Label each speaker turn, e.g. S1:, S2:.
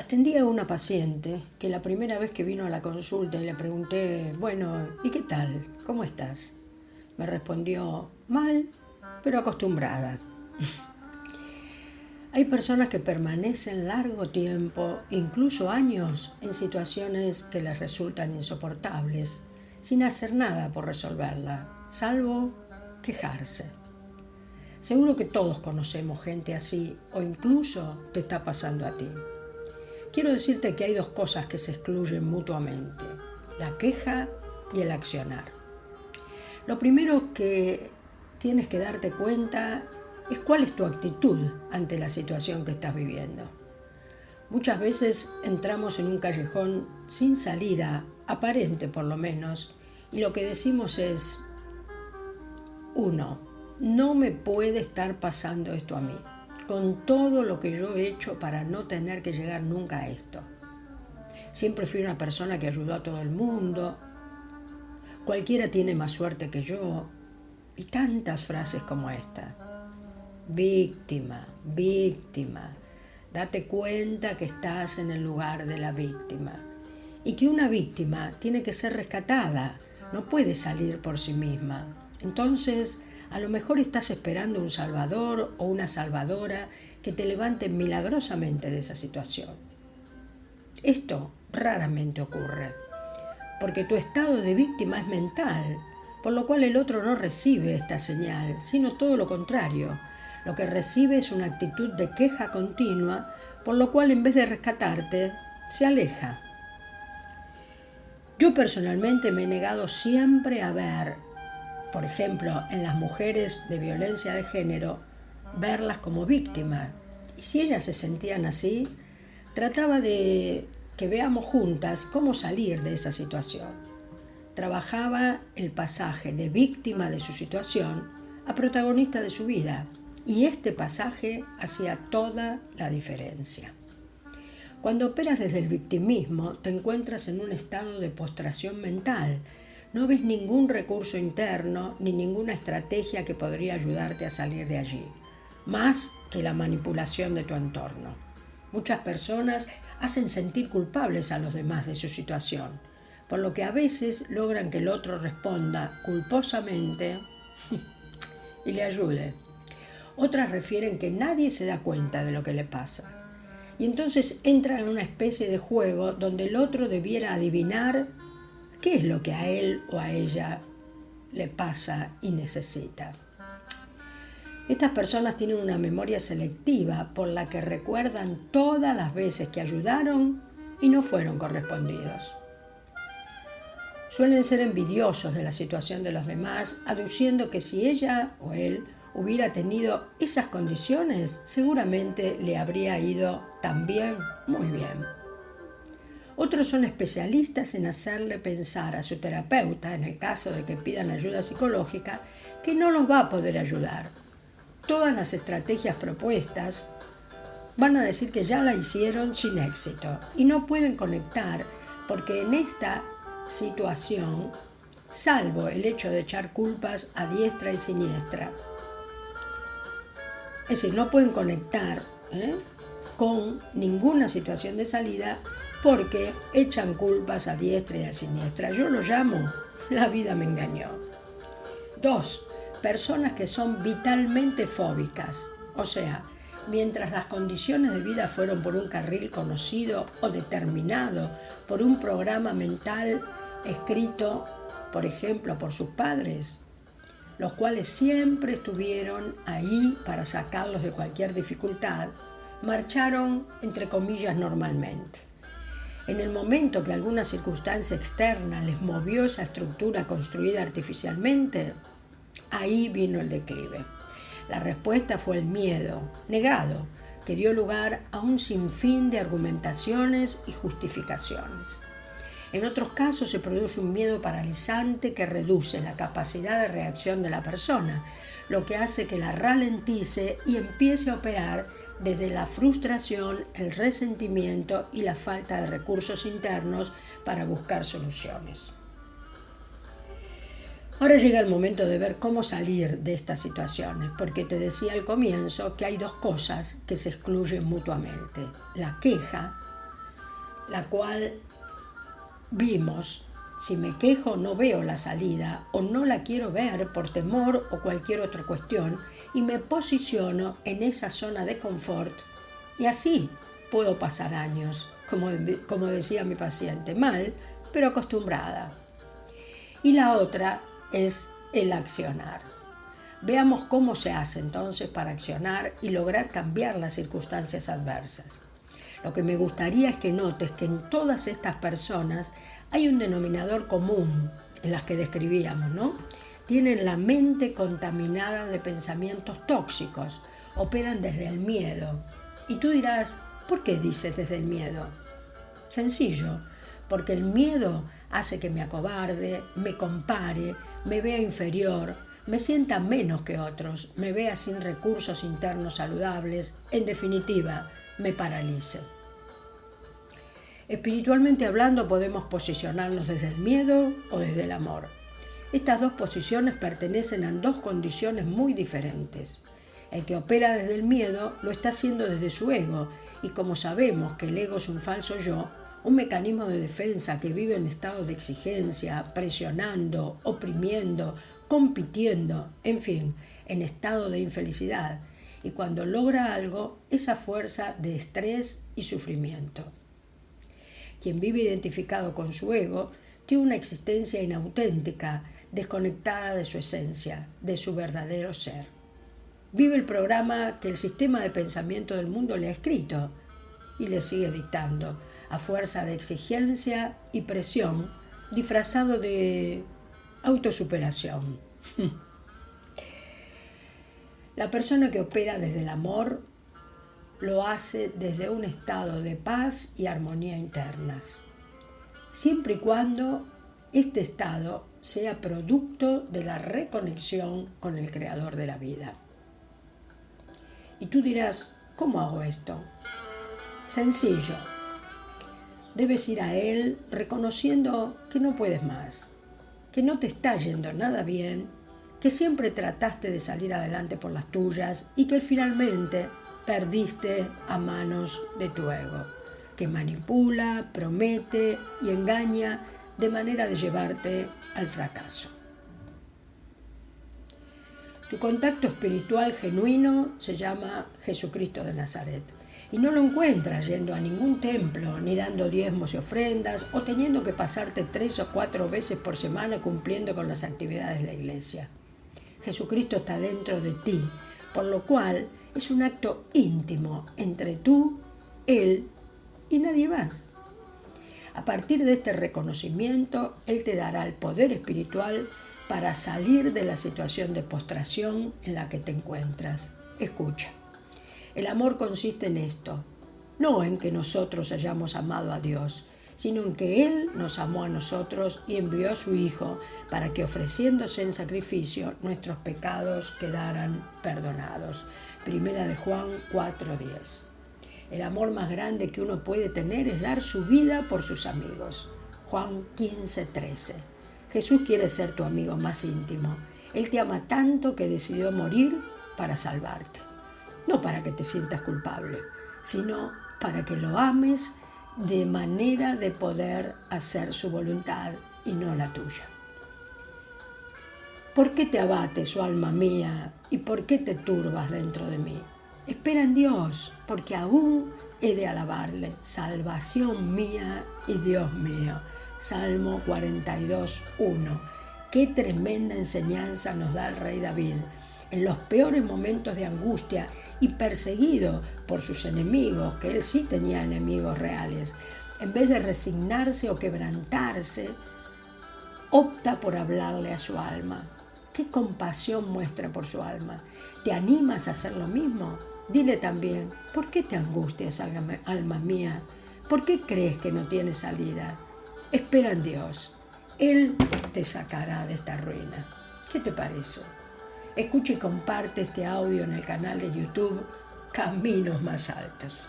S1: Atendí a una paciente que la primera vez que vino a la consulta y le pregunté, bueno, ¿y qué tal? ¿Cómo estás? Me respondió, mal, pero acostumbrada. Hay personas que permanecen largo tiempo, incluso años, en situaciones que les resultan insoportables, sin hacer nada por resolverla, salvo quejarse. Seguro que todos conocemos gente así, o incluso te está pasando a ti. Quiero decirte que hay dos cosas que se excluyen mutuamente, la queja y el accionar. Lo primero que tienes que darte cuenta es cuál es tu actitud ante la situación que estás viviendo. Muchas veces entramos en un callejón sin salida, aparente por lo menos, y lo que decimos es, 1. No me puede estar pasando esto a mí, con todo lo que yo he hecho para no tener que llegar nunca a esto. Siempre fui una persona que ayudó a todo el mundo, cualquiera tiene más suerte que yo, y tantas frases como esta. Víctima, víctima, date cuenta que estás en el lugar de la víctima y que una víctima tiene que ser rescatada, no puede salir por sí misma. Entonces, a lo mejor estás esperando un salvador o una salvadora que te levante milagrosamente de esa situación. Esto raramente ocurre, porque tu estado de víctima es mental, por lo cual el otro no recibe esta señal, sino todo lo contrario. Lo que recibe es una actitud de queja continua, por lo cual en vez de rescatarte, se aleja. Yo personalmente me he negado siempre a ver, por ejemplo, en las mujeres de violencia de género, verlas como víctimas. Y si ellas se sentían así, trataba de que veamos juntas cómo salir de esa situación. Trabajaba el pasaje de víctima de su situación a protagonista de su vida. Y este pasaje hacía toda la diferencia. Cuando operas desde el victimismo, te encuentras en un estado de postración mental. No ves ningún recurso interno ni ninguna estrategia que podría ayudarte a salir de allí, más que la manipulación de tu entorno. Muchas personas hacen sentir culpables a los demás de su situación, por lo que a veces logran que el otro responda culposamente y le ayude. Otras refieren que nadie se da cuenta de lo que le pasa. Y entonces entran en una especie de juego donde el otro debiera adivinar qué es lo que a él o a ella le pasa y necesita. Estas personas tienen una memoria selectiva por la que recuerdan todas las veces que ayudaron y no fueron correspondidos. Suelen ser envidiosos de la situación de los demás, aduciendo que si ella o él hubiera tenido esas condiciones, seguramente le habría ido también muy bien. Otros son especialistas en hacerle pensar a su terapeuta, en el caso de que pidan ayuda psicológica, que no los va a poder ayudar. Todas las estrategias propuestas van a decir que ya la hicieron sin éxito y no pueden conectar porque en esta situación, salvo el hecho de echar culpas a diestra y siniestra, es decir, no pueden conectar con ninguna situación de salida porque echan culpas a diestra y a siniestra. Yo lo llamo, la vida me engañó. 2. Personas que son vitalmente fóbicas, o sea, mientras las condiciones de vida fueron por un carril conocido o determinado por un programa mental escrito, por ejemplo, por sus padres, los cuales siempre estuvieron ahí para sacarlos de cualquier dificultad, marcharon, entre comillas, normalmente. En el momento que alguna circunstancia externa les movió esa estructura construida artificialmente, ahí vino el declive. La respuesta fue el miedo, negado, que dio lugar a un sinfín de argumentaciones y justificaciones. En otros casos se produce un miedo paralizante que reduce la capacidad de reacción de la persona, lo que hace que la ralentice y empiece a operar desde la frustración, el resentimiento y la falta de recursos internos para buscar soluciones. Ahora llega el momento de ver cómo salir de estas situaciones, porque te decía al comienzo que hay dos cosas que se excluyen mutuamente: la queja la cual vimos, si me quejo no veo la salida o no la quiero ver por temor o cualquier otra cuestión y me posiciono en esa zona de confort y así puedo pasar años, como decía mi paciente, mal, pero acostumbrada. Y la otra es el accionar. Veamos cómo se hace entonces para accionar y lograr cambiar las circunstancias adversas. Lo que me gustaría es que notes que en todas estas personas hay un denominador común en las que describíamos, ¿no? Tienen la mente contaminada de pensamientos tóxicos, operan desde el miedo. Y tú dirás, ¿por qué dices desde el miedo? Sencillo, porque el miedo hace que me acobarde, me compare, me vea inferior, me sienta menos que otros, me vea sin recursos internos saludables, en definitiva, me paralice. Espiritualmente hablando, podemos posicionarnos desde el miedo o desde el amor. Estas dos posiciones pertenecen a dos condiciones muy diferentes. El que opera desde el miedo lo está haciendo desde su ego, y como sabemos que el ego es un falso yo, un mecanismo de defensa que vive en estado de exigencia, presionando, oprimiendo, compitiendo, en fin, en estado de infelicidad, y cuando logra algo, esa fuerza de estrés y sufrimiento. Quien vive identificado con su ego tiene una existencia inauténtica, desconectada de su esencia, de su verdadero ser. Vive el programa que el sistema de pensamiento del mundo le ha escrito y le sigue dictando, a fuerza de exigencia y presión, disfrazado de autosuperación. La persona que opera desde el amor lo hace desde un estado de paz y armonía internas, siempre y cuando este estado sea producto de la reconexión con el creador de la vida. Y tú dirás, ¿cómo hago esto? Sencillo. Debes ir a él reconociendo que no puedes más, que no te está yendo nada bien, que siempre trataste de salir adelante por las tuyas y que finalmente perdiste a manos de tu ego, que manipula, promete y engaña de manera de llevarte al fracaso. Tu contacto espiritual genuino se llama Jesucristo de Nazaret y no lo encuentras yendo a ningún templo, ni dando diezmos y ofrendas o teniendo que pasarte 3 o 4 veces por semana cumpliendo con las actividades de la iglesia. Jesucristo está dentro de ti, por lo cual es un acto íntimo entre tú, Él y nadie más. A partir de este reconocimiento, Él te dará el poder espiritual para salir de la situación de postración en la que te encuentras. Escucha, el amor consiste en esto, no en que nosotros hayamos amado a Dios, sino en que Él nos amó a nosotros y envió a su Hijo para que ofreciéndose en sacrificio nuestros pecados quedaran perdonados. Primera de Juan 4:10. El amor más grande que uno puede tener es dar su vida por sus amigos. Juan 15:13. Jesús quiere ser tu amigo más íntimo. Él te ama tanto que decidió morir para salvarte. No para que te sientas culpable, sino para que lo ames de manera de poder hacer su voluntad y no la tuya. ¿Por qué te abates, oh alma mía, y por qué te turbas dentro de mí? Espera en Dios, porque aún he de alabarle, salvación mía y Dios mío. Salmo 42:1. Qué tremenda enseñanza nos da el rey David. En los peores momentos de angustia y perseguido por sus enemigos, que él sí tenía enemigos reales, en vez de resignarse o quebrantarse, opta por hablarle a su alma. ¿Qué compasión muestra por su alma? ¿Te animas a hacer lo mismo? Dile también, ¿por qué te angustias, alma mía? ¿Por qué crees que no tienes salida? Espera en Dios. Él te sacará de esta ruina. ¿Qué te parece? Escucha y comparte este audio en el canal de YouTube Caminos Más Altos.